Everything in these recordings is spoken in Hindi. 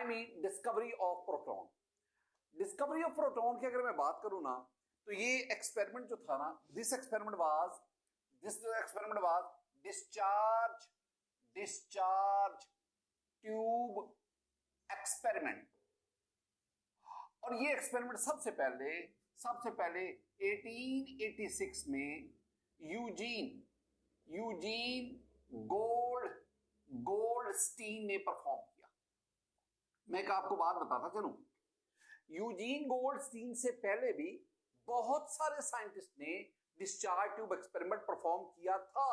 I mean discovery of proton. Discovery of proton की अगर मैं बात करूं ना, तो ये एक्सपेरिमेंट जो था ना, this experiment was discharge tube experiment. और ये एक्सपेरिमेंट सबसे पहले 1886 में यूजीन गोल्डस्टीन ने परफॉर्म किया। मैं एक आपको बात बताता चलूं, यूजीन गोल्डस्टीन से पहले भी बहुत सारे साइंटिस्ट ने डिस्चार्ज ट्यूब एक्सपेरिमेंट परफॉर्म किया था,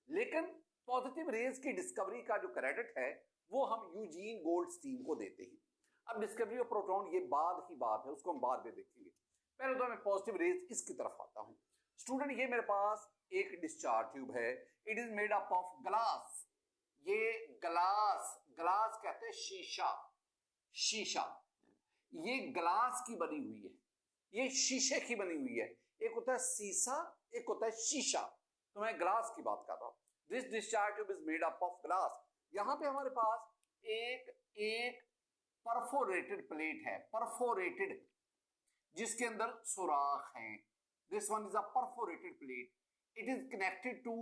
लेकिन पॉजिटिव रेज की डिस्कवरी का जो क्रेडिट है वो हम यूजीन गोल्डस्टीन को देते हैं। अब डिस्कवरी ऑफ प्रोटॉन ये बाद की बात है, उसको हम बाद में देखेंगे। पहले तो मैं पॉजिटिव रेज इसकी तरफ आता हूं। स्टूडेंट, ये मेरे पास एक डिस्चार्ज ट्यूब है। It is made up of glass. ये ग्लास कहते हैं शीशा। ये ग्लास की बनी हुई है, ये शीशे की बनी हुई है। एक होता है सीसा, एक होता है शीशा। तो मैं ग्लास की बात कर रहा हूं। This discharge tube is made up of glass. यहां पे हमारे पास एक परफोरेटेड प्लेट है, परफोरेटेड, जिसके अंदर सुराख हैं। This one is a perforated plate. It is connected to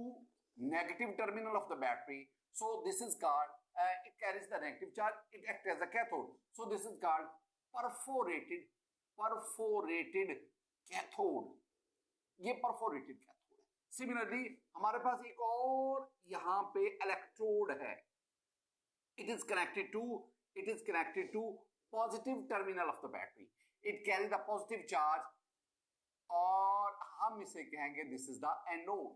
negative terminal of the battery, so this is called it carries the negative charge, it acts as a cathode, so this is called perforated cathode। ये perforated cathode है। सिमिलरली हमारे पास एक और यहां पे इलेक्ट्रोड है। it is connected to positive terminal of the battery, it carries the positive charge, और हम इसे कहेंगे दिस इज द एनोड।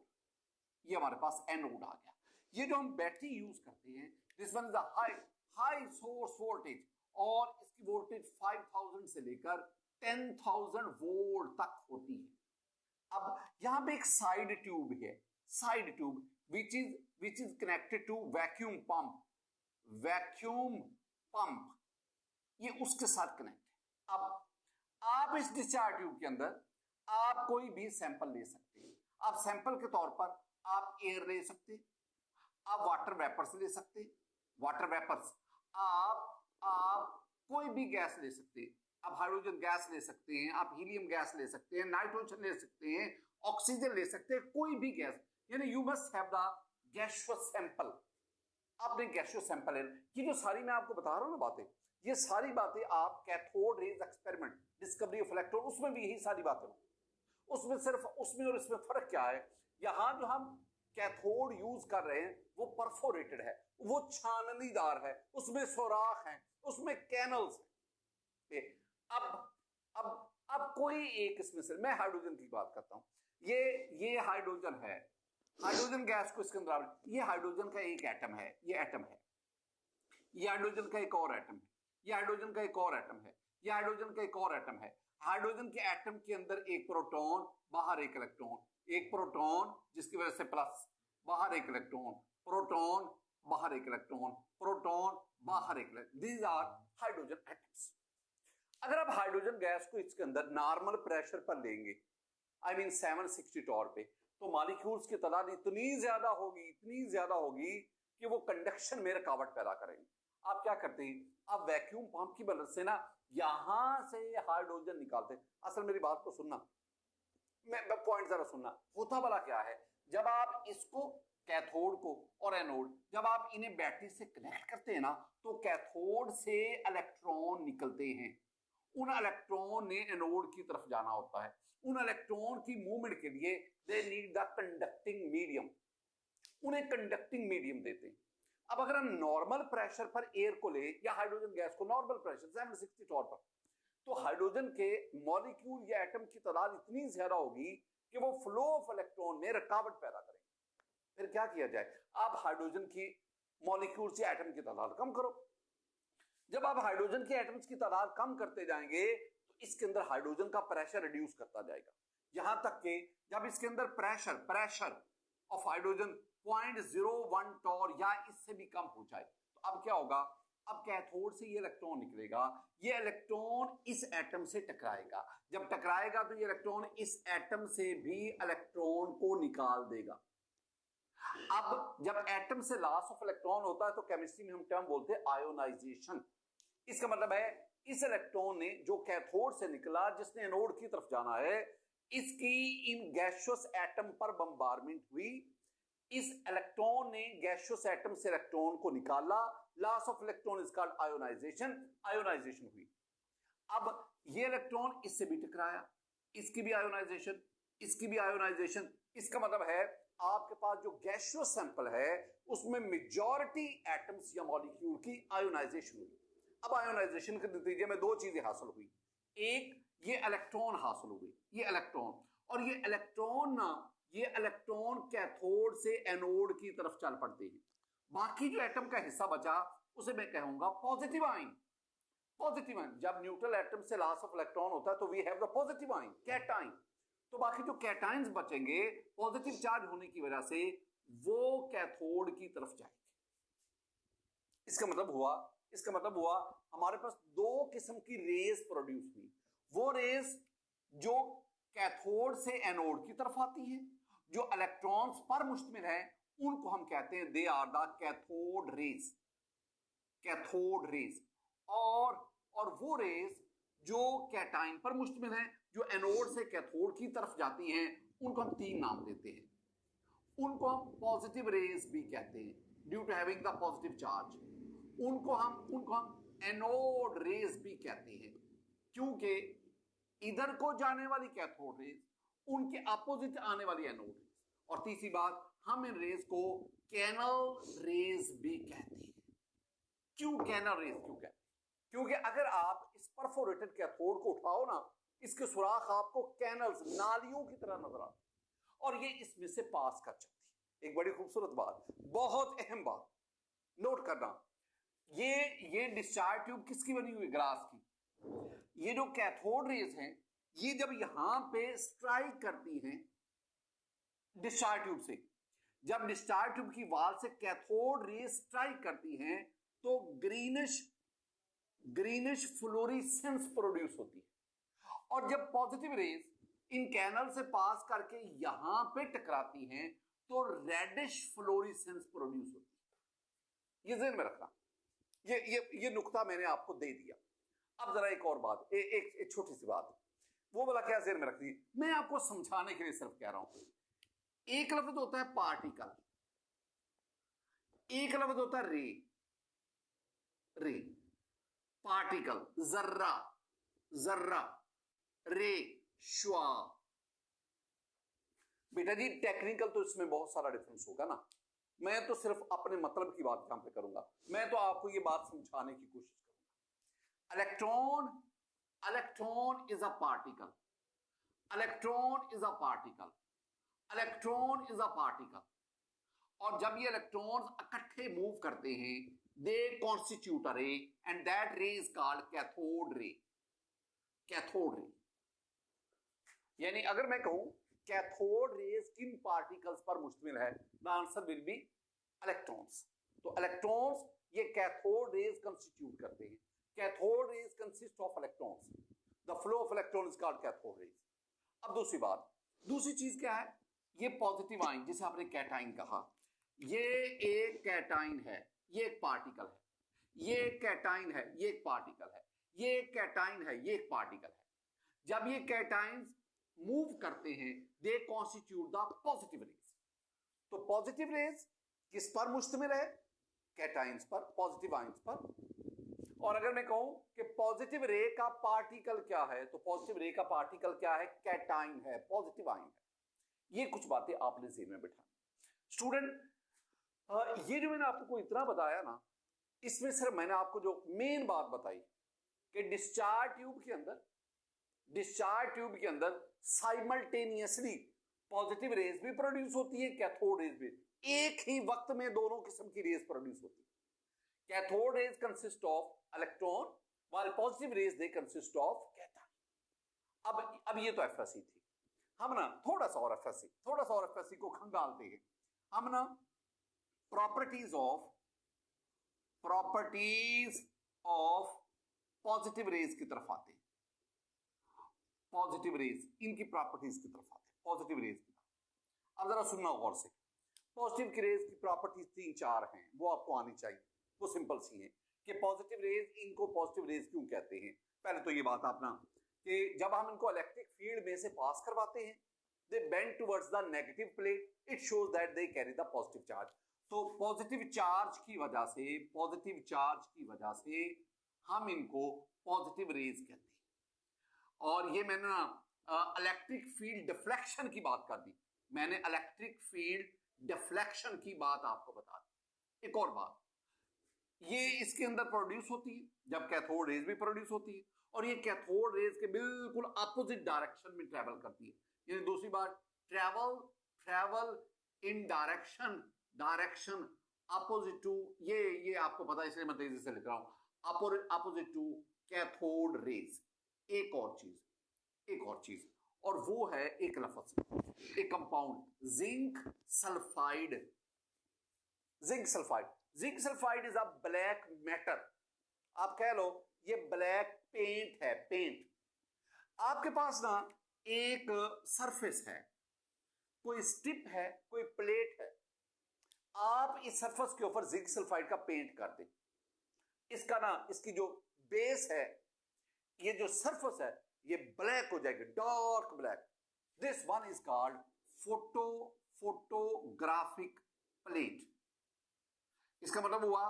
ये हमारे पास एनोड आ गया। ये जो हम बैटरी यूज करते हैं, this one is a high source voltage, और इसकी वोल्टेज 5000 से लेकर 10,000 वोल्ट तक होती है। अब यहां पे एक side tube which is connected to vacuum pump, ये उसके साथ कनेक्ट है। अब आप इस डिस्चार्ज ट्यूब के अंदर आप कोई भी सैंपल ले सकते हैं। आप सैंपल के तौर पर आप एयर ले सकते हैं, आप वाटर वेपर्स ले सकते हैं, आप कोई भी गैस ले सकते हैं। आप हाइड्रोजन गैस ले सकते हैं, आप हीलियम गैस ले सकते हैं, नाइट्रोजन ले सकते हैं, ऑक्सीजन ले सकते हैं, कोई भी गैस। यानी you must have the gaseous sample. आपने गैसियस सैंपल लेना। ये जो सारी मैं आपको बता रहा हूं ना बातें, ये सारी बातें आप cathode rays experiment, discovery of electron, उसमें भी यही सारी बातें। उसमें सिर्फ उसमें और इसमें फर्क क्या है, यहां जो हम कैथोड यूज कर रहे हैं वो परफोरेटेड है, वो छाननीदार है, उसमें सुराख है, उसमें कैनल्स है। अब कोई एक इसमें से, मैं हाइड्रोजन की बात करता हूं। ये हाइड्रोजन है, हाइड्रोजन गैस को इसके अंदर, ये हाइड्रोजन का एक एटम है, ये एटम है, ये हाइड्रोजन का एक और एटम है, ये हाइड्रोजन का एक और एटम है, ये हाइड्रोजन का एक और एटम है। हाइड्रोजन के एटम के अंदर एक प्रोटॉन, बाहर एक इलेक्ट्रॉन, एक प्रोटॉन जिसकी वजह से प्लस, बाहर एक इलेक्ट्रॉन, प्रोटॉन, बाहर एक इलेक्ट्रॉन, प्रोटॉन, बाहर एक electron. These are hydrogen atoms. अगर आप हाइड्रोजन गैस को इसके अंदर नॉर्मल प्रेशर पर लेंगे, आई मीन 760 टॉर पे, तो मॉलिक्यूल्स की तादाद इतनी ज्यादा होगी कि वो कंडक्शन में रुकावट पैदा करेंगे। आप क्या करते हैं, आप वैक्यूम पंप की मदद से ना यहां से हाइड्रोजन निकालते हैं। असल मेरी बात को सुनना, मैं पॉइंट जरा सुनना। होता भला क्या है, जब आप इसको कैथोड को और एनोड, जब आप इन्हें बैटरी से कनेक्ट करते हैं ना, तो कैथोड से इलेक्ट्रॉन निकलते हैं। उन इलेक्ट्रॉन ने एनोड की तरफ जाना होता है। उन इलेक्ट्रॉन की मूवमेंट के लिए they need the conducting medium, उन्हें कंडक्टिंग मीडियम देते हैं। अब अगर हम नॉर्मल प्रेशर पर एयर को ले या हाइड्रोजन गैस को नॉर्मल प्रेशर 760 टॉर पर, तो हाइड्रोजन के मॉलिक्यूल या एटम की तादाद इतनी ज्यादा होगी कि वो फ्लो ऑफ इलेक्ट्रॉन में रुकावट पैदा करेंगे। फिर क्या किया जाए, आप हाइड्रोजन की मॉलिक्यूल्स या एटम की तादाद कम करो। जब आप हाइड्रोजन के एटम्स की तादाद कम करते जाएंगे तो इसके अंदर हाइड्रोजन का प्रेशर रिड्यूस करता जाएगा, यहां तक कि जब इसके अंदर प्रेशर ऑफ हाइड्रोजन 0.01 टॉर या इससे भी कम हो जाए, तो अब क्या होगा, अब कैथोड से ये इलेक्ट्रॉन निकलेगा, ये इलेक्ट्रॉन इस एटम से टकराएगा। जब टकराएगा तो ये इलेक्ट्रॉन इस एटम से भी इलेक्ट्रॉन को निकाल देगा। अब जब एटम से लॉस ऑफ इलेक्ट्रॉन होता है तो केमिस्ट्री में हम टर्म बोलते हैं आयोनाइजेशन। इसका मतलब है इस इलेक्ट्रॉन ने जो कैथोड से निकला, जिसने एनोड की तरफ जाना है, इसकी इन गैसियस एटम पर बम्बारमेंट हुई। इस इलेक्ट्रॉन ने गैसियस एटम से इलेक्ट्रॉन को निकाला, loss of electron is called ionization, ionization हुई। अब ये इलेक्ट्रॉन इससे भी टकराया, इसकी भी आयोनाइजेशन, इसकी भी आयोनाइजेशन। इसका मतलब है आपके पास जो गैसियस सैंपल है उसमें मेजॉरिटी एटम्स या मॉलिक्यूल की आयोनाइजेशन हुई। अब आयोनाइजेशन के नतीजे में दो चीजें हासिल हुई, एक ये इलेक्ट्रॉन हासिल हुई, ये इलेक्ट्रॉन, और ये इलेक्ट्रॉन ना, ये इलेक्ट्रॉन कैथोड से एनोड की तरफ चल पड़ते हैं। बाकी जो एटम का हिस्सा बचा उसे मैं कहूंगा पॉजिटिव आयन। पॉजिटिव आयन, जब न्यूट्रल एटम से लॉस ऑफ इलेक्ट्रॉन होता है तो we have the positive ion, cation. तो बाकी जो कैटाइंस बचेंगे पॉजिटिव चार्ज होने की वजह से, वो कैथोड की तरफ जाएंगे। इसका मतलब हुआ हमारे पास दो किस्म की रेज प्रोड्यूस हुई। वो रेज जो कैथोड से एनोड की तरफ आती है, जो इलेक्ट्रॉन्स पर मुश्तमिल है, उनको हम कहते हैं they are the cathode rays, cathode rays. और वो रेज जो कैटाइन पर मुश्तमिल है, जो एनोड से कैथोड की तरफ जाती हैं, उनको हम तीन नाम देते हैं। उनको हम पॉजिटिव रेज भी कहते हैं, due to having the positive charge. उनको हम एनोड रेज भी कहते हैं, क्योंकि इधर को जाने वाली कैथोड रेज, उनके अपोजिट आने वाली एनोड रेज। और तीसरी बात, हम इन रेज को कैनल रेज भी कहते हैं। क्यों कैनल रेज क्यों कहते हैं? क्योंकि अगर आप इस परफोरेटेड कैथोड को उठाओ ना, इसके सुराख आपको कैनल्स, नालियों की तरह नजर आते, और ये इसमें से पास कर जाती है। एक बड़ी खूबसूरत बात, बहुत अहम बात नोट करना, ये डिस्चार्ज ट्यूब किसकी बनी हुई? ग्लास की। ये जो कैथोड रेज हैं, ये जब यहां पे स्ट्राइक करती हैं डिस्चार्ज ट्यूब से, जब डिस्चार्ज ट्यूब की वाल से कैथोड रेज स्ट्राइक करती हैं, तो ग्रीनिश फ्लोरेसेंस प्रोड्यूस होती है। और जब पॉजिटिव रेज इन कैनल से पास करके यहां पे टकराती हैं, तो रेडिश फ्लोरेसेंस प्रोड्यूस होती है। ये ज़हन में रखना, ये नुक्ता मैंने आपको दे दिया। अब जरा एक और बात, एक छोटी सी बात, वो वाला क्या ज़हन में रखनी, मैं आपको समझाने के लिए सिर्फ कह रहा हूं। एक लफ्ज होता है पार्टिकल, एक लफ्ज होता है रे। पार्टिकल जर्रा, रे श्वा। बेटा जी टेक्निकल तो इसमें बहुत सारा डिफरेंस होगा ना, मैं तो सिर्फ अपने मतलब की बात यहां पे करूंगा। मैं तो आपको ये बात समझाने की कोशिश करूंगा। Electron is a particle, electron is a particle, electron is a particle. और जब ये इलेक्ट्रॉन्स इकट्ठे मूव करते हैं, दे कॉन्स्टिट्यूट अ रे, एंड दैट रे is called cathode ray. Cathode ray यानी अगर मैं कहूं कैथोड रेज किन पार्टिकल्स पर मुश्तमिल है, the answer will be electrons. तो इलेक्ट्रॉन्स ये कैथोड रेज कंस्टिट्यूट करते हैं। Cathode rays consist of electrons, the flow of electron is called cathode rays. अब दूसरी बात, दूसरी चीज क्या है? ये पॉजिटिव आयन, जिसे आपने कैटाइन कहा, ये एक कैटाइन है, ये एक पार्टिकल है। ये एक कैटाइन है, ये एक पार्टिकल है। ये एक कैटाइन है, ये एक पार्टिकल है। जब ये कैटाइंस मूव करते हैं, they constitute the positive raise. तो पॉजिटिव रेज किस पर मुश्तमिल है? कैटाइंस पर, पॉजिटिव आयंस पर। और अगर मैं कहूं कि पॉजिटिव रे का पार्टिकल क्या है, तो पॉजिटिव रे का पार्टिकल क्या है? कैटाइन है, पॉजिटिव आयन है। ये कुछ बातें आपने ज़हन में बिठानी। स्टूडेंट, ये जो मैंने आपको इतना बताया ना, इसमें सिर्फ मैंने आपको जो मेन बात बताई कि डिस्चार्ज ट्यूब के अंदर साइमल्टेनियसली पॉजिटिव रेज भी प्रोड्यूस होती है, कैथोड रेज भी। एक ही वक्त में दोनों किस्म की रेज प्रोड्यूस होती है। Cathode rays consist of electron, while positive rays they consist of cation। अब ये तो एफएससी थी। हम ना थोड़ा सा और एफएससी को खंगालते हैं। हम ना प्रॉपर्टीज ऑफ पॉजिटिव रेज की तरफ आते हैं। पॉजिटिव रेज इनकी प्रॉपर्टीज की तरफ आते हैं, पॉजिटिव रेज की तरफ। अब जरा सुनना गौर से। पॉजिटिव की रेज की प्रॉपर्टीज 3-4 हैं, वो आपको आनी चाहिए। वो सिंपल सी है कि पॉजिटिव रेज, इनको पॉजिटिव रेज क्यों कहते हैं। पहले तो ये बात अपना कि जब हम इनको इलेक्ट्रिक फील्ड में से पास करवाते हैं, they bend towards the negative plate, it shows that they carry the positive charge. तो पॉजिटिव चार्ज की वजह से, पॉजिटिव चार्ज की वजह से हम इनको पॉजिटिव रेज कहते हैं। और ये मैंने ना इलेक्ट्रिक फील्ड डिफ्लेक्शन की बात कर दी, मैंने इलेक्ट्रिक फील्ड डिफ्लेक्शन की बात आपको बता दी। एक और बात, ये इसके अंदर प्रोड्यूस होती है जब कैथोड रेज भी प्रोड्यूस होती है, और ये कैथोड रेज के बिल्कुल अपोजिट डायरेक्शन में ट्रेवल करती है। यानी दूसरी बात, travel in direction opposite to, ये आपको पता है इसलिए मैं तेजी से लिख रहा हूं, अपोजिट टू कैथोड रेज। एक और चीज और वो है एक लफ्ज, एक compound zinc sulphide. Zinc sulphide is a black matter. आप कह लो ये ब्लैक पेंट है, पेंट। आपके पास ना एक सरफेस है, कोई स्टिप है, कोई प्लेट है, आप इस सरफेस के ऊपर जिंक सल्फाइड का पेंट कर दें, इसका ना, इसकी जो बेस है, ये जो सरफेस है, ये ब्लैक हो जाएगी, dark black. This one is called photographic plate. इसका मतलब हुआ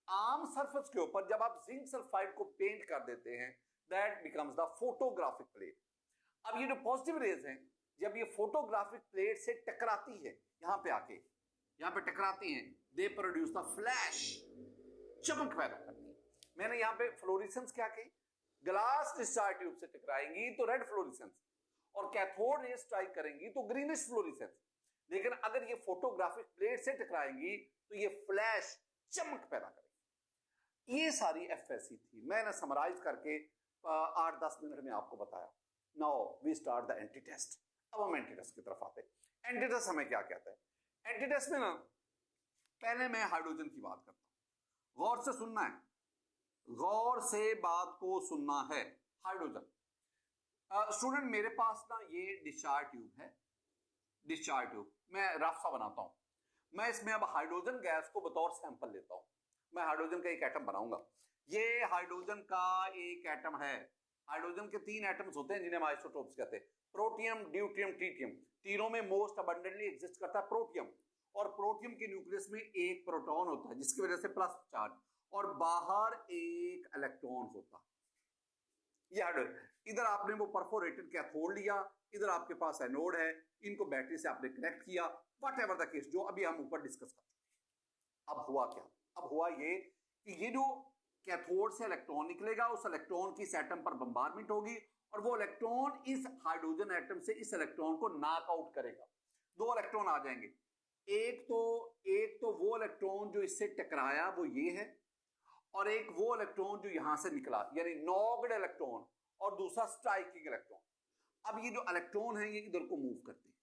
आम सरफेस के ऊपर जब आप जिंक सल्फाइड को पेंट कर देते हैं, that becomes the photographic plate. अब ये जो पॉजिटिव रेज हैं, जब ये फोटोग्राफिक प्लेट से टकराती है, यहां पे आके यहां पे टकराती हैं, दे प्रोड्यूस द फ्लैश, चमक पैदा करती है। मैंने यहां पे फ्लोरेसेंस क्या कही, ग्लास डिस्चार्ज ट्यूब से टकराएंगी तो रेड फ्लोरेसेंस, और कैथोड रेज स्ट्राइक करेंगी तो ग्रीनिश फ्लोरेसेंस। लेकिन अगर ये फोटोग्राफिक प्लेट से टकराएंगी तो ये फ्लैश, चमक पैदा करेगी। ये सारी एफएससी थी, मैंने समराइज करके 8-10 मिनट में आपको बताया। Now we start the anti test. अब हम एंटी टेस्ट की तरफ आते हैं। एंटी टेस्ट हमें क्या कहता है? एंटी टेस्ट में ना पहले मैं हाइड्रोजन की बात करता हूं, गौर से सुनना है, गौर से बात को सुनना है। हाइड्रोजन स्टूडेंट, मेरे पास ना ये डिस्चार्ज ट्यूब है, डिस्चार्ज ट्यूब मैं रफ सा बनाता हूं। मैं इसमें अब हाइड्रोजन गैस को बतौर सैंपल लेता हूं। मैं हाइड्रोजन का एक एटम बनाऊंगा। ये हाइड्रोजन का एक एटम है। हाइड्रोजन के 3 एटम्स होते हैं जिन्हें हम आइसोटोप्स कहते हैं, प्रोटियम, ड्यूटियम, ट्रीटियम। तीनों में मोस्ट अबंडेंटली एग्जिस्ट करता है प्रोटियम, और प्रोटियम के न्यूक्लियस में एक प्रोटॉन होता है जिसकी वजह से प्लस चार्ज, और बाहर एक इलेक्ट्रॉन होता है। ये हाइड्रोजन, इधर आपने वो परफोरेटेड कैथोड लिया, इधर आपके पास एनोड है, इनको बैटरी से आपने कनेक्ट किया, व्हाटएवर द केस, जो अभी हम ऊपर डिस्कस कर चुके हैं। अब हुआ क्या? अब हुआ ये कि ये जो कैथोड से इलेक्ट्रॉन निकलेगा, उस इलेक्ट्रॉन की इस एटम पर बम्बारमेंट होगी, और वो इलेक्ट्रॉन इस हाइड्रोजन एटम से इस इलेक्ट्रॉन को नॉक आउट करेगा। 2 इलेक्ट्रॉन आ जाएंगे। एक तो वो इलेक्ट्रॉन जो इससे टकराया वो ये है, और एक वो इलेक्ट्रॉन जो यहां से निकला, यानी नॉक्ड इलेक्ट्रॉन, और दूसरा स्ट्राइकिंग इलेक्ट्रॉन। अब ये जो इलेक्ट्रॉन है ये इधर को मूव करते हैं।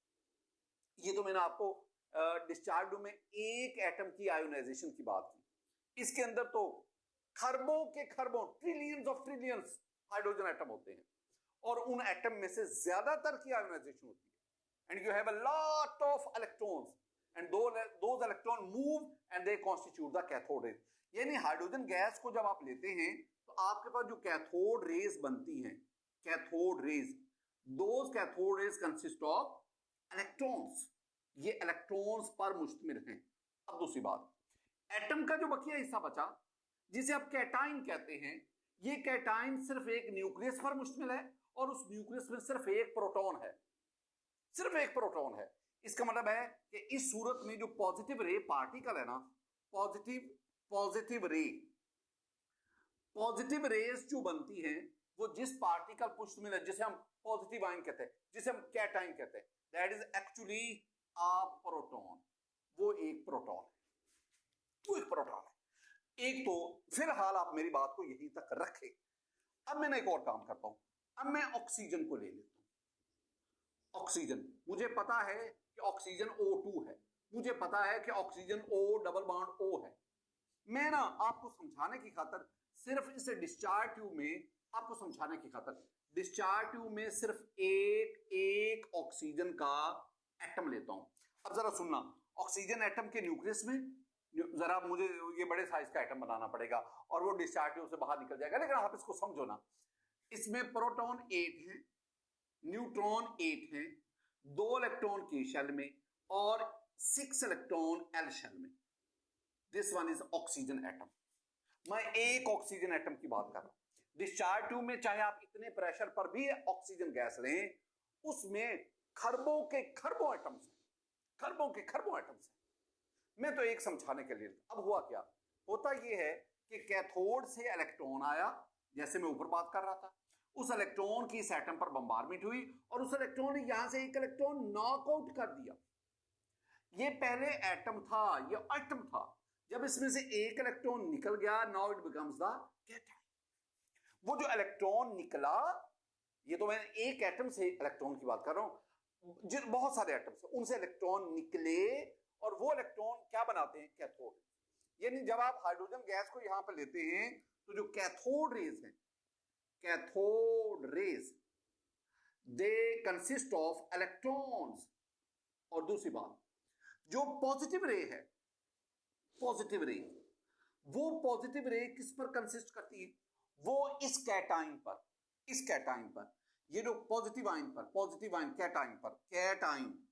ये तो मैंने आपको डिस्चार्ज में एक एटम की आयोनाइजेशन की बात की। इसके अंदर तो खरबों के खरबों, trillions of trillions hydrogen atom होते हैं, और उन एटम में से ज्यादातर की आयोनाइजेशन होती है, and you have a lot of electrons, and those electron move and they constitute the cathode raise. यानी हाइड्रोजन गैस को जब आप लेते हैं तो आपके पास जो कैथोड रेज बनती हैं, cathode rays, those cathode rays consist of electrons. ये इलेक्ट्रॉन्स पर मुश्तमिल हैं। अब दूसरी बात, एटम का जो बकिया हिस्सा बचा, जिसे आप कैटाइन कहते हैं, ये कैटाइन सिर्फ एक न्यूक्लियस पर मुश्तमिल है, और उस न्यूक्लियस में सिर्फ एक प्रोटॉन है, सिर्फ एक प्रोटॉन है। इसका मतलब है कि इस सूरत में जो पॉजिटिव रे पार्टिकल है ना, पॉजिटिव रेज जो बनती हैं, वो जिस पार्टिकल पर मुश्तमिल है, जिसे हम पॉजिटिव आयन कहते हैं, जिसे हम कैटाइन कहते हैं, that is actually a proton. वो एक प्रोटॉन है, वो एक प्रोटॉन है। एक तो फिलहाल आप मेरी बात को यहीं तक रखें। अब मैं एक और काम करता हूं। अब मैं ऑक्सीजन को ले लेता हूं। ऑक्सीजन, मुझे पता है कि ऑक्सीजन O2 है, मुझे पता है कि oxygen O double bond O है। मैं ना आपको समझाने की खातिर सिर्फ इस डिस्चार्ज ट्यूब में, आपको समझाने की खातिर डिस्चार्ज ट्यूब में सिर्फ एक ऑक्सीजन का एटम लेता हूं। अब जरा सुनना, ऑक्सीजन एटम के न्यूक्लियस में जरा मुझे ये बड़े साइज का एटम बनाना पड़ेगा और वो डिस्चार्ज ट्यूब से बाहर निकल जाएगा। लेकिन आप इसको समझो ना, इसमें प्रोटॉन 8 है, न्यूट्रॉन 8 है, 2 इलेक्ट्रॉन की शेल में और 6 इलेक्ट्रॉन एल शेल में। This one is oxygen atom. मैं एक ऑक्सीजन एटम की बात कर रहा हूं। डिस्चार्ज ट्यूब में चाहे आप इतने प्रेशर पर भी ऑक्सीजन गैस लें, उसमें खरबों के खरबों एटम्स हैं, खरबों के खरबों एटम्स हैं। मैं तो एक समझाने के लिए। अब हुआ क्या, होता यह है कि कैथोड से इलेक्ट्रॉन आया, जैसे मैं ऊपर बात कर रहा था, उस इलेक्ट्रॉन की इस एटम पर बम्बारमेंट हुई और उस इलेक्ट्रॉन ने यहां से एक इलेक्ट्रॉन नॉकआउट कर दिया। ये पहले एटम था, ये एटम था। जब इसमें से एक इलेक्ट्रॉन निकल गया, now it becomes the cation. वो जो इलेक्ट्रॉन निकला, ये तो मैं एक एटम से इलेक्ट्रॉन की बात कर रहा हूं, बहुत सारे एटम से उनसे इलेक्ट्रॉन निकले और वो इलेक्ट्रॉन क्या बनाते हैं, कैथोड। यानी जब आप हाइड्रोजन गैस को यहां पर लेते हैं तो जो कैथोड रेज हैं, cathode rays, they consist of electrons. और दूसरी बात, जो पॉजिटिव रे है, पॉजिटिव रे, वो पॉजिटिव रे किस पर कंसिस्ट करती है, वो इस कैटाइन पर, इस कैटाइन पर, ये जो पॉजिटिव आयन पर, पॉजिटिव आयन कैटाइन पर, कैटाइन,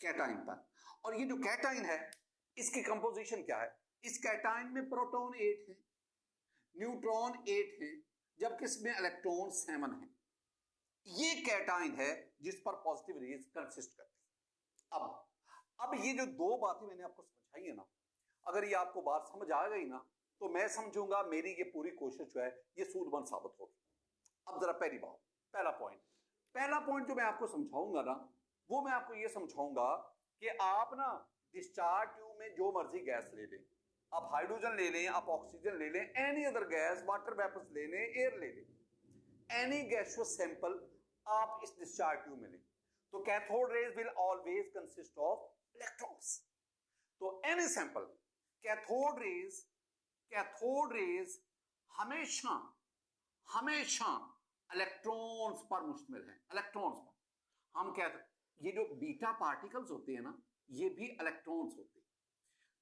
कैटाइन पर। और ये जो कैटाइन है, इसकी कंपोजिशन क्या है, इस कैटाइन में प्रोटॉन 8 है, न्यूट्रॉन 8 है, जबकि इसमें इलेक्ट्रॉन 7 है। ये कैटाइन है जिस पर पॉजिटिव रेज कंसिस्ट करती है। अब ये जो दो बातें मैंने आपको समझाई है ना, अगर ये आपको बात समझ आ गई ना, तो मैं समझूंगा मेरी ये पूरी कोशिश जो है ये सूदमंद साबित होगी। अब जरा पहली बात, पहला पॉइंट जो मैं आपको समझाऊंगा ना, वो मैं आपको ये समझाऊंगा कि आप ना डिस्चार्ज ट्यूब में जो मर्जी गैस ले लें, आप हाइड्रोजन ले लें, आप ऑक्सीजन ले लें, any other gas, water vapours ले लें, एयर ले लें, एनी गैसियस सैंपल आप इस डिस्चार्ज ट्यूब में लें, तो cathode rays will always consist of electrons. तो एनी सैंपल, कैथोड रेज हमेशा हमेशा इलेक्ट्रॉन्स पर मुश्तमिल है, इलेक्ट्रॉन्स पर। हम कहते हैं ये जो बीटा पार्टिकल्स होते हैं ना, ये भी इलेक्ट्रॉन्स होते हैं।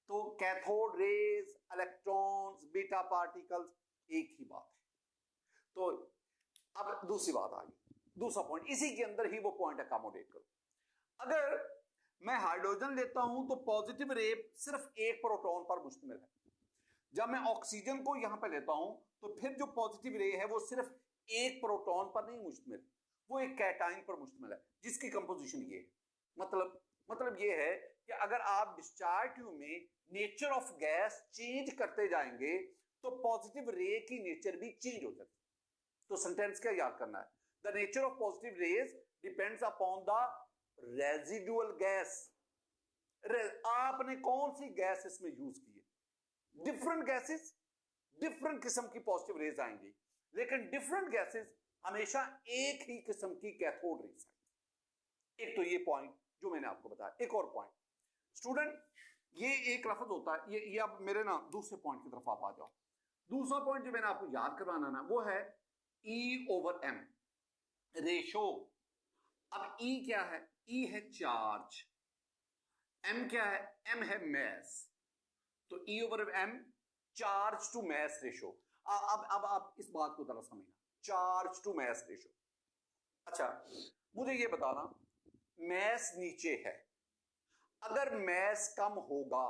तो cathode rays, electrons, beta particles एक ही बात है। तो अब दूसरी बात आ गई, दूसरा पॉइंट, इसी के अंदर ही वो पॉइंट अकोमोडेट करो। अगर मैं हाइड्रोजन लेता हूं तो पॉजिटिव रे सिर्फ एक प्रोटॉन पर मुश्तमिल है। जब मैं ऑक्सीजन को यहां पर लेता हूं तो फिर जो पॉजिटिव रे है वो सिर्फ एक प्रोटॉन पर नहीं मुश्तमिल, वो एक कैटाइन पर मुश्तमिल है, जिसकी कंपोजिशन ये है। मतलब ये है कि अगर आप डिस्चार्ज ट्यूब में नेचर ऑफ गैस चेंज करते जाएंगे तो पॉजिटिव रे की नेचर भी चेंज हो जाती है। तो सेंटेंस क्या याद करना है, the nature of positive raise depends upon the residual gas. आपने कौन सी गैस इसमें यूज की है, डिफरेंट गैसेस, डिफरेंट किस्म की पॉजिटिव रेज आएंगी, लेकिन डिफरेंट गैसेस हमेशा एक ही किस्म की कैथोड रेज आएंगी। एक तो ये पॉइंट जो मैंने आपको बताया। एक और पॉइंट स्टूडेंट, ये एक लफ्ज होता है, ये अब मेरे ना दूसरे पॉइंट की तरफ आप आ जाओ। दूसरा पॉइंट जो मैंने आपको याद करवाना ना, वो है E/M रेशो। अब E क्या है, E है चार्ज, M क्या है, M है मैस। तो E/M charge to mess ratio. अब आप इस बात को जरा समझना, चार्ज टू मैस रेशो। अच्छा मुझे ये बताना, मैस नीचे है, अगर मैस कम होगा,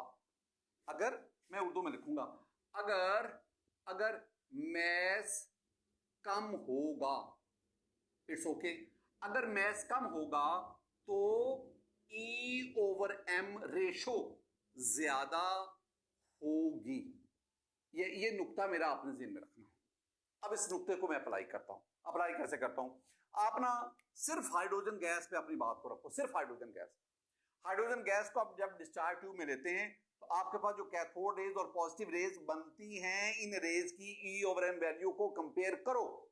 अगर मैं उर्दू में लिखूंगा, अगर मैस कम होगा, इट्स ओके, अगर मैस कम होगा तो E/M रेशो ज्यादा होगी। ये नुक्ता मेरा आपने ज़हन में रखना है। अब इस नुक्ते को मैं अप्लाई करता हूं। अप्लाई कैसे करता हूं, आप ना सिर्फ हाइड्रोजन गैस पे अपनी बात को रखो, सिर्फ हाइड्रोजन गैस। हाइड्रोजन गैस को आप जब डिस्चार्ज ट्यूब में लेते हैं तो आपके पास जो कैथोड रेज और पॉजिटिव रेज बनती हैं, इन रेज की E/M वैल्यू को कंपेयर करो।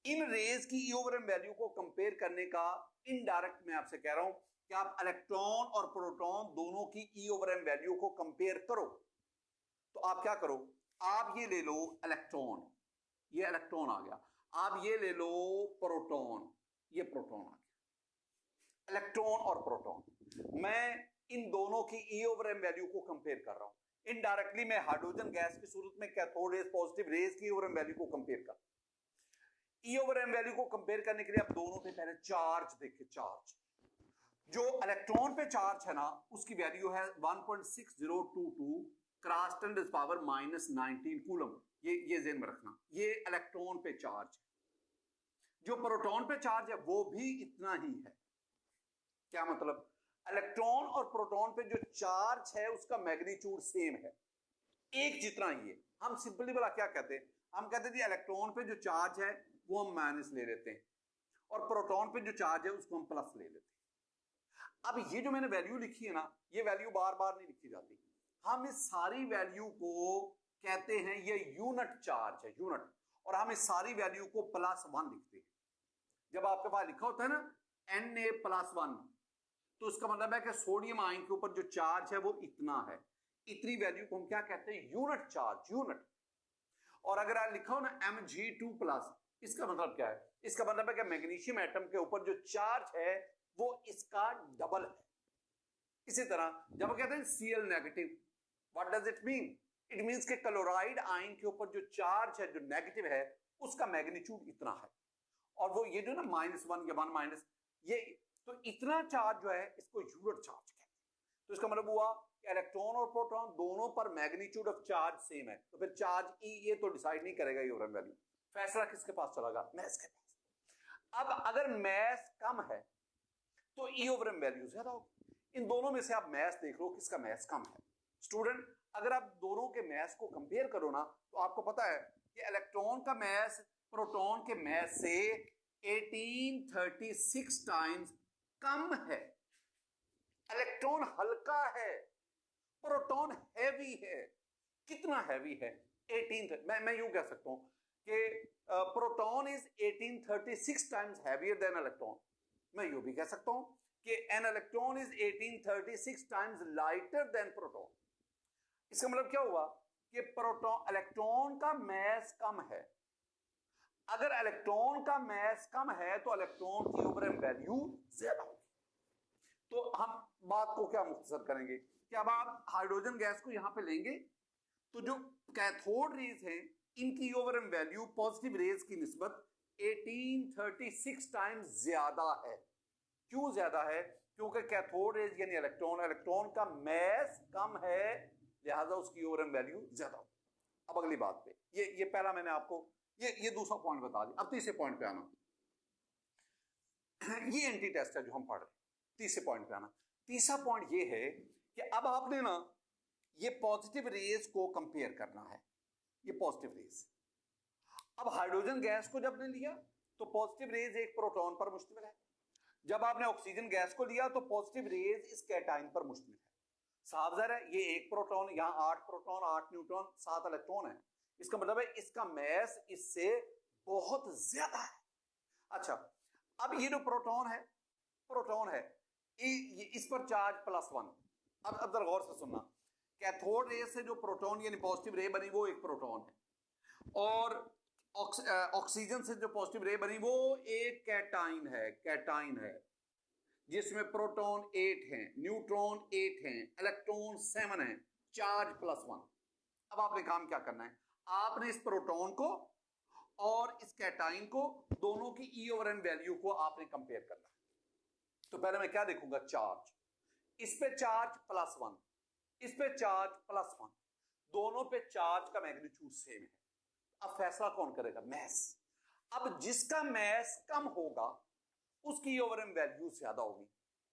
इन रेज की E/M वैल्यू को कंपेयर करने का इनडायरेक्ट मैं आपसे कह रहा हूं कि आप इलेक्ट्रॉन और प्रोटॉन दोनों की E/M वैल्यू को कंपेयर करो। तो आप क्या करो, आप ये ले लो इलेक्ट्रॉन, ये इलेक्ट्रॉन आ गया, आप ये ले लो प्रोटॉन, ये प्रोटॉन आ गया। इलेक्ट्रॉन और प्रोटॉन, मैं इन दोनों की ई ओवर एम वैल्यू को कंपेयर कर रहा हूं। इनडायरेक्टली मैं हाइड्रोजन गैस की सूरत में कैथोड रेज पॉजिटिव रेज की ओवर एम वैल्यू को कंपेयर कर, ई ओवर एम वैल्यू को कंपेयर करने के लिए आप दोनों पे पहले चार्ज देखें। चार्ज जो इलेक्ट्रॉन पे चार्ज है ना उसकी वैल्यू है 1.6022 क्रॉस 10 पावर -19 कूलम। ये ज़हन में रखना, ये इलेक्ट्रॉन पे चार्ज है। जो प्रोटॉन पे चार्ज है वो भी इतना ही है। क्या मतलब? इलेक्ट्रॉन और प्रोटॉन पे जो चार्ज है उसका मैग्नीट्यूड सेम है, एक जितना ही है। हम सिंपली बोला क्या कहते हैं, हम कहते हैं इलेक्ट्रॉन पे जो चार्ज है वो हम माइनस ले लेते हैं और प्रोटॉन पे जो चार्ज है उसको हम प्लस ले लेते हैं। अब ये जो मैंने वैल्यू लिखी है ना, ये वैल्यू बार बार नहीं लिखी जाती। हम इस सारी वैल्यू को कहते हैं ये यूनिट चार्ज है, यूनिट। और हम इस सारी वैल्यू को +1 लिखते हैं। जब आपके पास लिखा होता है ना Na+1, तो इसका मतलब है कि सोडियम आयन के ऊपर जो चार्ज है वो इतना है। इतनी वैल्यू को हम क्या कहते हैं? Unit charge, unit. और अगर आप लिखा हो ना Mg2+, इसका मतलब क्या है? इसका मतलब है कि मैग्नीशियम एटम के ऊपर जो चार्ज है वो इसका डबल है। इसी तरह जब हम कहते हैं Cl negative, what does it mean? It means कि क्लोराइड आयन के ऊपर जो चार्ज है, जो नेगेटिव है, उसका मैग्नीट्यूड इतना है। और वो ये जो ना -1 या 1 ये तो इतना चार्ज जो है इसको यूनिट चार्ज कहते हैं। तो इसका मतलब हुआ कि इलेक्ट्रॉन और प्रोटॉन दोनों पर मैग्नीट्यूड ऑफ चार्ज सेम है। तो फिर चार्ज ई ये तो डिसाइड नहीं करेगा ये ओवर एम वैल्यू। फैसला किसके पास चलेगा? मैस के पास। अब अगर मैस कम है तो ई ओवर एम वैल्यू ज्यादा होगी। इन दोनों में से आप मैस देख लो किसका मैस कम है। स्टूडेंट, अगर आप दोनों के मैस को कंपेयर करो ना तो आपको पता है कि इलेक्ट्रॉन का मैस प्रोटॉन के मैस से 1836 टाइम्स कम है। इलेक्ट्रॉन हल्का है, प्रोटॉन हैवी है। कितना हैवी है? 18। मैं यूं कह सकता हूं कि proton is 1836 times heavier than electron. मैं यूं भी कह सकता हूं कि an electron is 1836 times lighter than proton. इसका मतलब क्या हुआ कि प्रोटॉन इलेक्ट्रॉन का मैस कम है। अगर इलेक्ट्रॉन का मैस कम है तो इलेक्ट्रॉन की ओवर एम वैल्यू ज्यादा होगी। तो हम बात को क्या मुख्तसर करेंगे कि अब आप हाइड्रोजन गैस को यहां पे लेंगे तो जो कैथोड रेज हैं इनकी over m value positive rays की निस्बत 1836 टाइम्स ज्यादा है। क्यों ज्यादा है? क्योंकि कैथोड रेज यानी इलेक्ट्रॉन का मैस कम है, लिहाजा उसकी ओवर एम वैल्यू ज्यादा हो। अब अगली बात पे, ये पहला मैंने आपको ये दूसरा पॉइंट बता दिया। अब तीसरे पॉइंट पे आना। ये एंटी टेस्ट है जो हम पढ़ रहे हैं। तीसरे पॉइंट पे आना। तीसरा पॉइंट ये है कि अब आपने ना ये पॉजिटिव रेज को कंपेयर करना है, ये पॉजिटिव रेज। अब हाइड्रोजन गैस को जब ने लिया तो पॉजिटिव रेज एक प्रोटॉन पर मुश्तमिल है। जब आपने ऑक्सीजन गैस को लिया तो पॉजिटिव रेज इस कैटाइन पर मुश्तमिल है। साफ ज़ाहिर है ये एक प्रोटॉन, यहां 8 प्रोटॉन 8 न्यूट्रॉन 7 इलेक्ट्रॉन है। इसका मतलब है इसका मैस इससे बहुत ज्यादा है। अच्छा, अब ये जो प्रोटॉन है इस पर चार्ज +1। अब जरा गौर से सुनना, कैथोड रे से जो प्रोटॉन यानी पॉजिटिव रे बनी वो एक प्रोटॉन है और ऑक्सीजन से जो पॉजिटिव रे बनी वो एक कैटाइन है जिसमें प्रोटॉन 8 हैं, न्यूट्रॉन 8 हैं, इलेक्ट्रॉन 7 हैं, चार्ज +1। अब आपने काम क्या करना है? आपने इस प्रोटॉन को और इस कैटाइन को दोनों की ई ओवर एन वैल्यू को आपने कंपेयर करना है। तो पहले मैं क्या देखूंगा? चार्ज। इस पे चार्ज +1, इस पे चार्ज +1, दोनों पे चार्ज का मैग्नीट्यूड सेम है। अब फैसला कौन करेगा? मैस। अब जिसका मैस कम होगा उसकी ओवर एम वैल्यू ज्यादा होगी।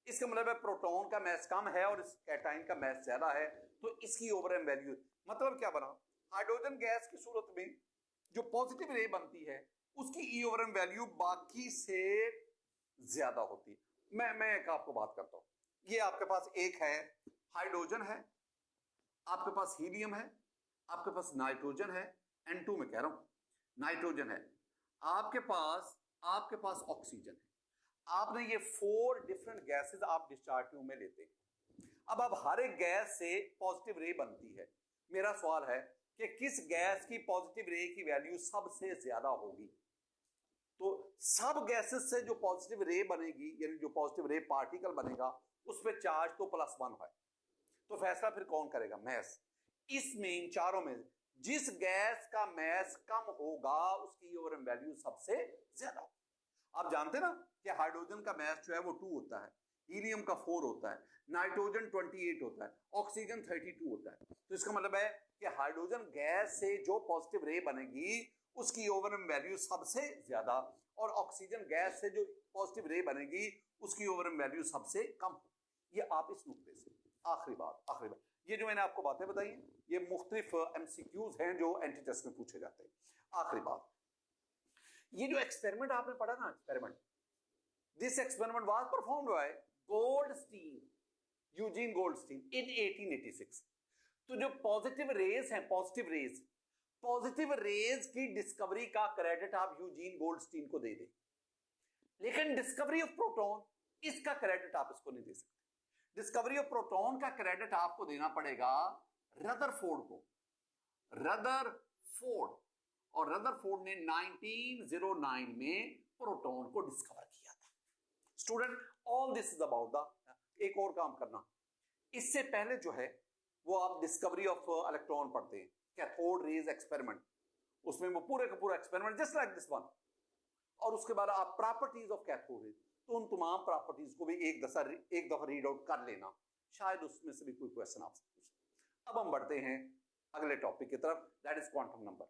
इसका मतलब है प्रोटॉन का मैस कम है और इस कैटाइन का मैस ज्यादा है, तो इसकी ओवर एम वैल्यू। मतलब क्या बना? हाइड्रोजन गैस की सूरत में जो पॉजिटिव रे बनती है उसकी ई ओवर एम वैल्यू बाकी से ज्यादा होती है। मैं एक आपको बात करता हूं। ये आपके पास एक है हाइड्रोजन है, आपके पास हीलियम है, आपके पास नाइट्रोजन है, N2 में कह रहा हूं नाइट्रोजन है, आपके पास ऑक्सीजन है। आपने ये 4 डिफरेंट गैसेस आप डिस्चार्ज ट्यूब में लेते हैं। अब हर एक गैस से पॉजिटिव रे बनती है। मेरा सवाल है कि किस गैस की पॉजिटिव रे की वैल्यू सबसे ज्यादा होगी? तो सब गैसेस से जो पॉजिटिव रे बनेगी यानी जो पॉजिटिव रे पार्टिकल बनेगा उस पर चार्ज तो +1 है। तो फैसला फिर कौन करेगा? मैस। इसमें इन चारों में जिस गैस का मैस कम होगा उसकी ईओएम वैल्यू सबसे ज्यादा होगी। आप जानते ना कि हाइड्रोजन का मैस जो है वो 2 होता है, हीलियम का 4 होता है, नाइट्रोजन 28 होता है, ऑक्सीजन 32 होता है। तो इसका मतलब है कि हाइड्रोजन गैस से जो पॉजिटिव रे बनेगी उसकी ईओएम वैल्यू सबसे ज्यादा, और ऑक्सीजन गैस से जो पॉजिटिव रे बनेगी उसकी ईओएम वैल्यू सबसे कम। ये आप इस नुक्ते से आखिरी बात, ये जो मैंने आपको बातें बताई ये मुख्तलिफ एमसीक्यूज हैं जो एंटी टेस्ट में पूछे जाते हैं। आखिरी बात, ये जो एक्सपेरिमेंट आपने पढ़ा ना, experiment, this experiment was performed by Goldstein, Eugene Goldstein in 1886। तो जो पॉजिटिव रेज की डिस्कवरी का क्रेडिट आप यूजीन गोल्डस्टीन को दे दें, लेकिन डिस्कवरी ऑफ प्रोटॉन इसका क्रेडिट आप इसको नहीं दे सकते। डिस्कवरी ऑफ प्रोटॉन का क्रेडिट आपको देना पड़ेगा रदरफोर्ड को, रदरफोर्ड। और रदरफोर्ड ने 1909 में प्रोटॉन को डिस्कवर किया था। Student, all this is about the, एक और काम करना, इससे पहले जो है वो आप डिस्कवरी ऑफ इलेक्ट्रॉन पढ़ते हैं, कैथोड रेज एक्सपेरिमेंट, उसमें वो पूरे का पूरा experiment just like this one, और उसके बाद आप प्रॉपर्टीज ऑफ कैथोड रेज, तो उन तमाम प्रॉपर्टीज को भी एक दफा रीड आउट कर लेना, शायद उसमें से भी कोई क्वेश्चन आपसे पूछे। अब हम बढ़ते हैं अगले टॉपिक की तरफ, दैट इज क्वांटम नंबर।